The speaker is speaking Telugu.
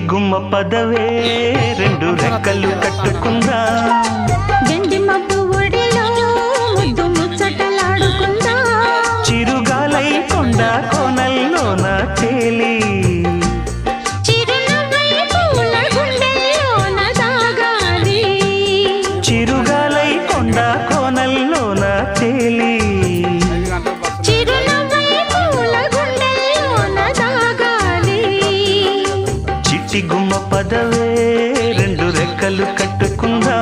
గుమ్మ పదవే రెండు రెక్కలు కట్టుకుందా గండి మబ్బు ఒడిలో ముద్దు ముచ్చటలాడుకుందా చిరుగాలై కొండ కోనల్లోన తేలి చిరునవ్వై పూల గుండెల్లోన దాగాలి చిరుగాలై కొండ కోనల్లోన తేలి చిరునవ్వై పూల గుండెల్లోన దాగాలి చిట్టి గుమ్మ పదవే రెండు రెక్కలు కట్టుకుందా